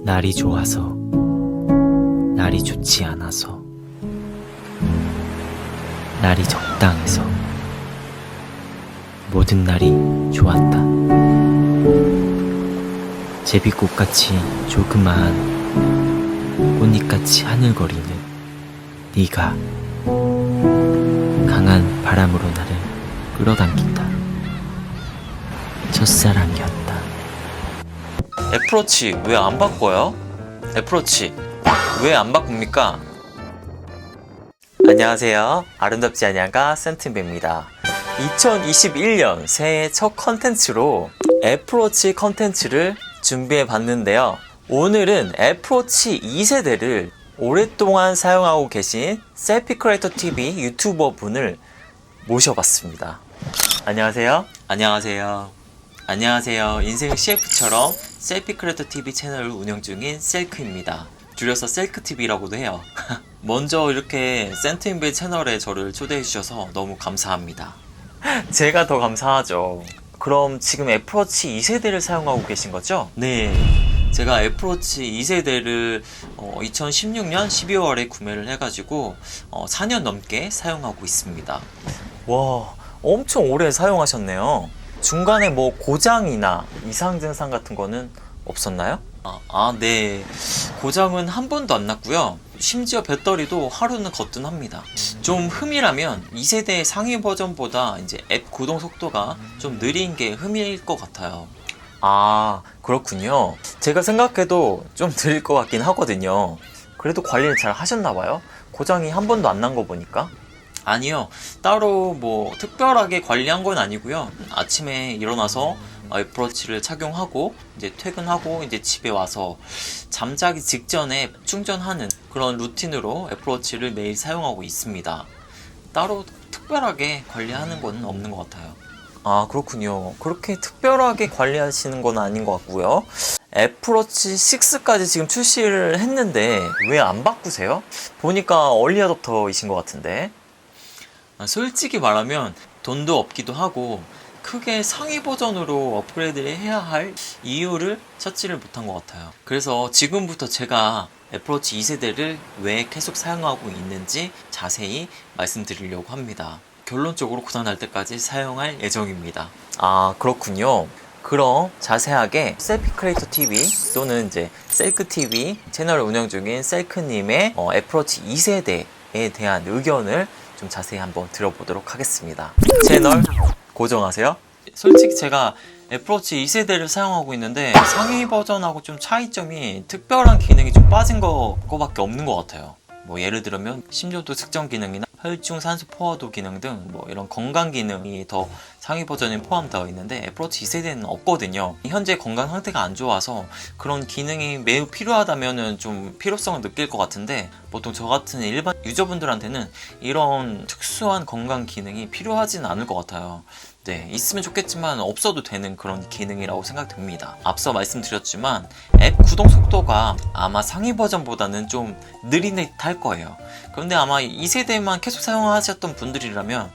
날이 좋아서, 날이 좋지 않아서, 날이 적당해서 모든 날이 좋았다. 제비꽃같이 조그마한 꽃잎같이 하늘거리는 네가 강한 바람으로 나를 끌어당긴다. 첫사랑이었다. 애플워치 왜 안 바꿔요? 애플워치 왜 안 바꿉니까? 안녕하세요. 아름답지 않냐가 센트입니다. 2021년 새해 첫 컨텐츠로 애플워치 컨텐츠를 준비해 봤는데요. 오늘은 애플워치 2세대를 오랫동안 사용하고 계신 셀피 크리에이터 TV 유튜버 분을 모셔봤습니다. 안녕하세요. 안녕하세요. 안녕하세요. 인생 CF처럼 셀피 크리에이터 TV 채널을 운영 중인 셀크입니다. 줄여서 셀크TV라고도 해요. 먼저 이렇게 센트인빌 채널에 저를 초대해 주셔서 너무 감사합니다. 제가 더 감사하죠. 그럼 지금 애플워치 2세대를 사용하고 계신 거죠? 네. 제가 애플워치 2세대를 2016년 12월에 구매를 해가지고 4년 넘게 사용하고 있습니다. 와, 엄청 오래 사용하셨네요. 중간에 뭐 고장이나 이상 증상 같은 거는 없었나요? 네. 고장은 한 번도 안 났고요. 심지어 배터리도 하루는 거뜬합니다. 좀 흠이라면 2세대 상위 버전보다 이제 앱 구동 속도가 좀 느린 게 흠일 것 같아요. 그렇군요. 제가 생각해도 좀 느릴 것 같긴 하거든요. 그래도 관리를 잘 하셨나봐요? 고장이 한 번도 안 난 거 보니까. 아니요. 따로 뭐 특별하게 관리한 건 아니고요. 아침에 일어나서 애플워치를 착용하고 이제 퇴근하고 이제 집에 와서 잠자기 직전에 충전하는 그런 루틴으로 애플워치를 매일 사용하고 있습니다. 따로 특별하게 관리하는 건 없는 것 같아요. 그렇군요. 그렇게 특별하게 관리하시는 건 아닌 것 같고요. 애플워치 6까지 지금 출시를 했는데 왜 안 바꾸세요? 보니까 얼리 어댑터이신 것 같은데. 솔직히 말하면 돈도 없기도 하고 크게 상위 버전으로 업그레이드를 해야 할 이유를 찾지를 못한 것 같아요. 그래서 지금부터 제가 애플워치 2세대를 왜 계속 사용하고 있는지 자세히 말씀드리려고 합니다. 결론적으로 고장날 때까지 사용할 예정입니다. 그렇군요. 그럼 자세하게 셀피 크리에이터 TV 또는 이제 셀크 TV 채널을 운영 중인 셀크님의 애플워치 2세대에 대한 의견을 좀 자세히 한번 들어보도록 하겠습니다. 채널 고정하세요. 솔직히 제가 애플워치 2세대를 사용하고 있는데 상위 버전하고 좀 차이점이 특별한 기능이 좀 빠진 거밖에 없는 것 같아요. 뭐 예를 들면 심전도 측정 기능이나 혈중 산소 포화도 기능 등 뭐 이런 건강 기능이 더 상위 버전에 포함되어 있는데 애플워치 2세대는 없거든요. 현재 건강 상태가 안 좋아서 그런 기능이 매우 필요하다면 좀 필요성을 느낄 것 같은데 보통 저 같은 일반 유저분들한테는 이런 특수한 건강 기능이 필요하진 않을 것 같아요. 네, 있으면 좋겠지만 없어도 되는 그런 기능이라고 생각됩니다. 앞서 말씀드렸지만 앱 구동 속도가 아마 상위 버전보다는 좀 느린 듯 할 거예요. 그런데 아마 2세대만 계속 사용하셨던 분들이라면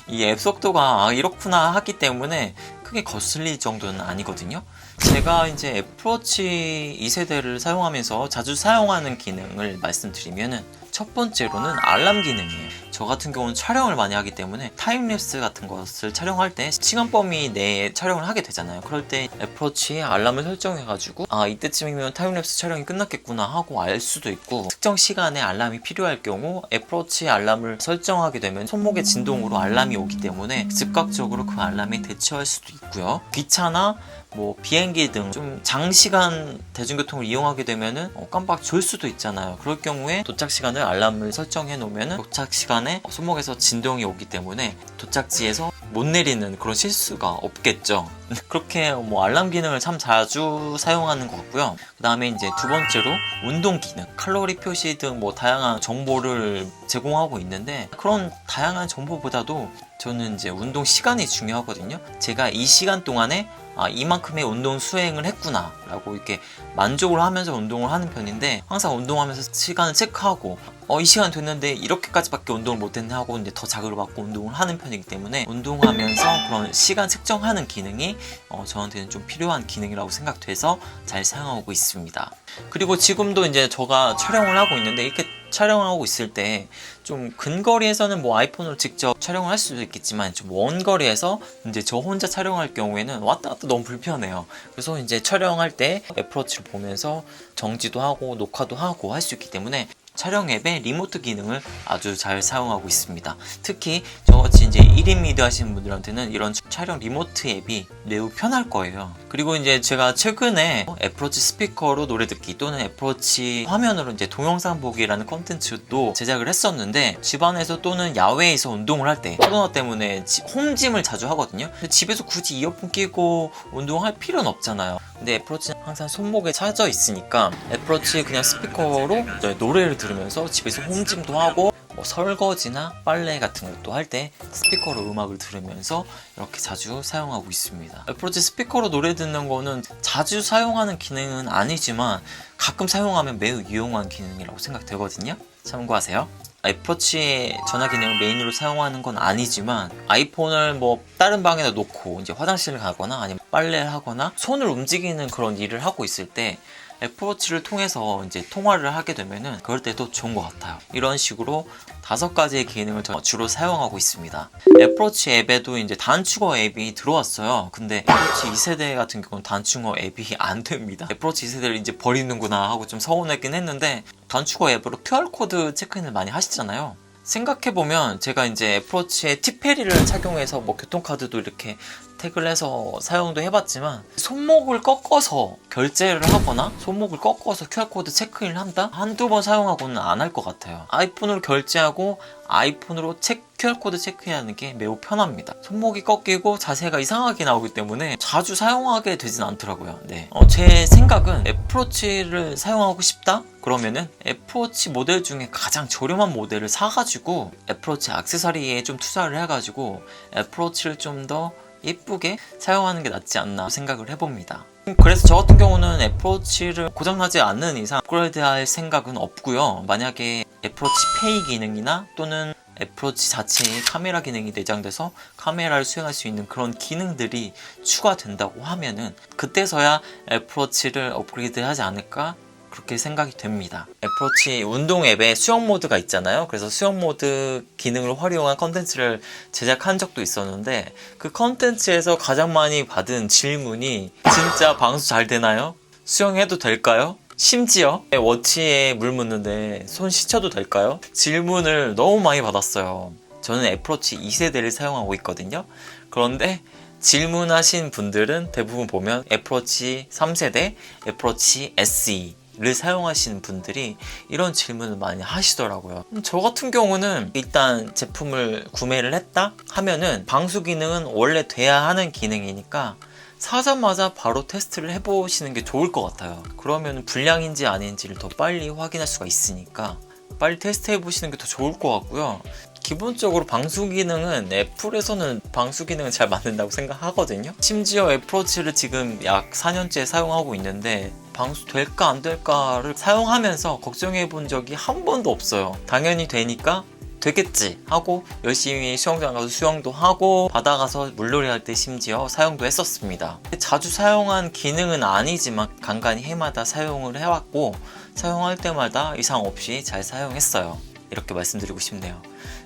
이 앱 속도가 이렇구나 하기 때문에 크게 거슬릴 정도는 아니거든요. 제가 이제 애플워치 2세대를 사용하면서 자주 사용하는 기능을 말씀드리면은 첫 번째로는 알람 기능이에요. 저 같은 경우는 촬영을 많이 하기 때문에 타임랩스 같은 것을 촬영할 때 시간 범위 내에 촬영을 하게 되잖아요. 그럴 때 애플워치에 알람을 설정해가지고 이때쯤이면 타임랩스 촬영이 끝났겠구나 하고 알 수도 있고 특정 시간에 알람이 필요할 경우 애플워치에 알람을 설정하게 되면 손목의 진동으로 알람이 오기 때문에 즉각적으로 그 알람에 대처할 수도 있고요. 기차나 뭐 비행기 등 좀 장시간 대중교통을 이용하게 되면은 깜빡 졸 수도 있잖아요. 그럴 경우에 도착 시간을 알람을 설정해 놓으면은 도착 시간에 손목에서 진동이 오기 때문에 도착지에서 못 내리는 그런 실수가 없겠죠. 그렇게 뭐 알람 기능을 참 자주 사용하는 것 같고요. 그 다음에 이제 두 번째로 운동 기능, 칼로리 표시 등 뭐 다양한 정보를 제공하고 있는데 그런 다양한 정보보다도 저는 이제 운동 시간이 중요하거든요. 제가 이 시간 동안에 이만큼의 운동 수행을 했구나 라고 이렇게 만족을 하면서 운동을 하는 편인데, 항상 운동하면서 시간을 체크하고 이 시간 됐는데 이렇게까지밖에 운동을 못했네 하고 이제 더 자극을 받고 운동을 하는 편이기 때문에, 운동하면서 그런 시간 측정하는 기능이 저한테는 좀 필요한 기능이라고 생각돼서 잘 사용하고 있습니다. 그리고 지금도 이제 제가 촬영을 하고 있는데, 이렇게 촬영을 하고 있을 때 좀 근거리에서는 뭐 아이폰으로 직접 촬영을 할 수도 있겠지만, 좀 원거리에서 이제 저 혼자 촬영할 경우에는 왔다 갔다 너무 불편해요. 그래서 이제 촬영할 때 애플워치를 보면서 정지도 하고 녹화도 하고 할 수 있기 때문에 촬영 앱의 리모트 기능을 아주 잘 사용하고 있습니다. 특히 저같이 이제 1인 미디어 하시는 분들한테는 이런 촬영 리모트 앱이 매우 편할 거예요. 그리고 이제 제가 최근에 애플워치 스피커로 노래 듣기 또는 애플워치 화면으로 이제 동영상 보기라는 컨텐츠도 제작을 했었는데, 집안에서 또는 야외에서 운동을 할 때 코로나 때문에 홈짐을 자주 하거든요. 근데 집에서 굳이 이어폰 끼고 운동할 필요는 없잖아요. 근데 애플워치는 항상 손목에 차져 있으니까 애플워치 그냥 스피커로 노래를 들으면서 집에서 홈짐도 하고, 뭐 설거지나 빨래 같은 것도 할 때 스피커로 음악을 들으면서 이렇게 자주 사용하고 있습니다. 애플워치 스피커로 노래 듣는 거는 자주 사용하는 기능은 아니지만 가끔 사용하면 매우 유용한 기능이라고 생각되거든요. 참고하세요. 애플워치의 전화 기능을 메인으로 사용하는 건 아니지만, 아이폰을 뭐 다른 방에다 놓고 이제 화장실을 가거나 아니면 빨래를 하거나 손을 움직이는 그런 일을 하고 있을 때 애플워치를 통해서 이제 통화를 하게 되면은 그럴 때도 좋은 것 같아요. 이런 식으로 5가지의 기능을 주로 사용하고 있습니다. 애플워치 앱에도 이제 단축어 앱이 들어왔어요. 근데 애플워치 2세대 같은 경우는 단축어 앱이 안 됩니다. 애플워치 2세대를 이제 버리는구나 하고 좀 서운했긴 했는데, 단축어 앱으로 QR코드 체크인을 많이 하시잖아요. 생각해보면 제가 이제 애플워치에 티페리를 착용해서 뭐 교통카드도 이렇게 태그를 해서 사용도 해봤지만, 손목을 꺾어서 결제를 하거나 손목을 꺾어서 QR코드 체크인을 한다? 한두 번 사용하고는 안 할 것 같아요. 아이폰으로 결제하고 아이폰으로 QR코드 체크하는 게 매우 편합니다. 손목이 꺾이고 자세가 이상하게 나오기 때문에 자주 사용하게 되진 않더라고요. 네. 제 생각은 애플워치를 사용하고 싶다? 그러면은 애플워치 모델 중에 가장 저렴한 모델을 사가지고 애플워치 액세서리에 좀 투자를 해가지고 애플워치를 좀 더 예쁘게 사용하는 게 낫지 않나 생각을 해봅니다. 그래서 저 같은 경우는 애플워치를 고장나지 않는 이상 업그레이드 할 생각은 없고요. 만약에 애플워치 페이 기능이나 또는 애플워치 자체에 카메라 기능이 내장돼서 카메라를 수행할 수 있는 그런 기능들이 추가된다고 하면은 그때서야 애플워치를 업그레이드 하지 않을까, 그렇게 생각이 됩니다. 애플워치 운동 앱에 수영 모드가 있잖아요. 그래서 수영 모드 기능을 활용한 컨텐츠를 제작한 적도 있었는데, 그 컨텐츠에서 가장 많이 받은 질문이 진짜 방수 잘 되나요? 수영해도 될까요? 심지어 워치에 물 묻는데 손 씻혀도 될까요? 질문을 너무 많이 받았어요. 저는 애플워치 2세대를 사용하고 있거든요. 그런데 질문하신 분들은 대부분 보면 애플워치 3세대, 애플워치 SE 를 사용하시는 분들이 이런 질문을 많이 하시더라고요. 저 같은 경우는 일단 제품을 구매를 했다 하면은 방수 기능은 원래 돼야 하는 기능이니까 사자마자 바로 테스트를 해보시는 게 좋을 것 같아요. 그러면 불량인지 아닌지를 더 빨리 확인할 수가 있으니까 빨리 테스트 해보시는 게 더 좋을 것 같고요. 기본적으로 방수 기능은 애플에서는 방수 기능은 잘 만든다고 생각하거든요. 심지어 애플워치를 지금 약 4년째 사용하고 있는데 방수 될까 안 될까를 사용하면서 걱정해 본 적이 한 번도 없어요. 당연히 되니까 되겠지 하고 열심히 수영장 가서 수영도 하고 바다 가서 물놀이 할 때 심지어 사용도 했었습니다. 자주 사용한 기능은 아니지만 간간히 해마다 사용을 해왔고, 사용할 때마다 이상 없이 잘 사용했어요. 이렇게 말씀드리고 싶네요.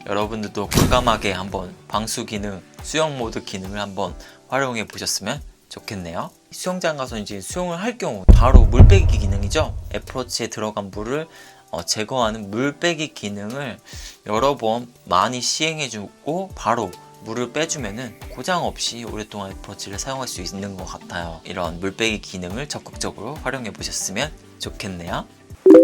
여러분들도 과감하게 한번 방수 기능, 수영 모드 기능을 한번 활용해 보셨으면 좋겠네요. 수영장 가서 이제 수영을 할 경우 바로 물 빼기 기능이죠. 애플워치에 들어간 물을 제거하는 물 빼기 기능을 여러 번 많이 시행해 주고 바로 물을 빼주면은 고장 없이 오랫동안 애플워치를 사용할 수 있는 것 같아요. 이런 물 빼기 기능을 적극적으로 활용해 보셨으면 좋겠네요.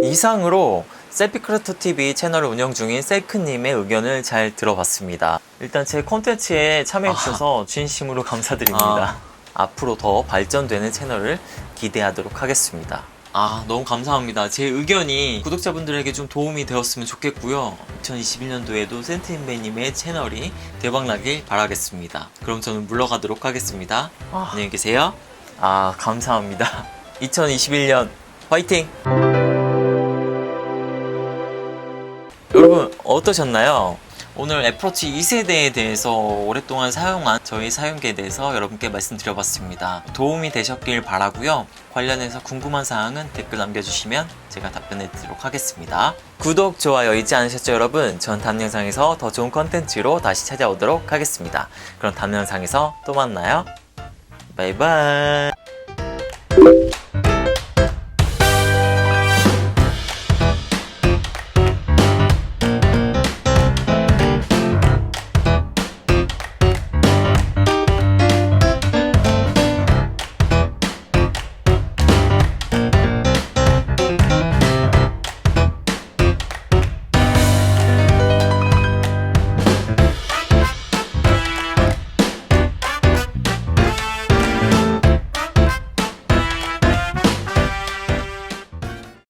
이상으로 셀피크래프트TV 채널을 운영 중인 셀크님의 의견을 잘 들어봤습니다. 일단 제 콘텐츠에 참여해주셔서 진심으로 감사드립니다. 앞으로 더 발전되는 채널을 기대하도록 하겠습니다. 너무 감사합니다. 제 의견이 구독자분들에게 좀 도움이 되었으면 좋겠고요. 2021년도에도 센트인베님의 채널이 대박나길 바라겠습니다. 그럼 저는 물러가도록 하겠습니다. 안녕히 계세요. 감사합니다. 2021년 화이팅! 여러분 어떠셨나요? 오늘 애플워치 2세대에 대해서 오랫동안 사용한 저희 사용기에 대해서 여러분께 말씀드려봤습니다. 도움이 되셨길 바라고요. 관련해서 궁금한 사항은 댓글 남겨주시면 제가 답변해 드리도록 하겠습니다. 구독, 좋아요 잊지 않으셨죠 여러분? 전 다음 영상에서 더 좋은 컨텐츠로 다시 찾아오도록 하겠습니다. 그럼 다음 영상에서 또 만나요. 바이바이.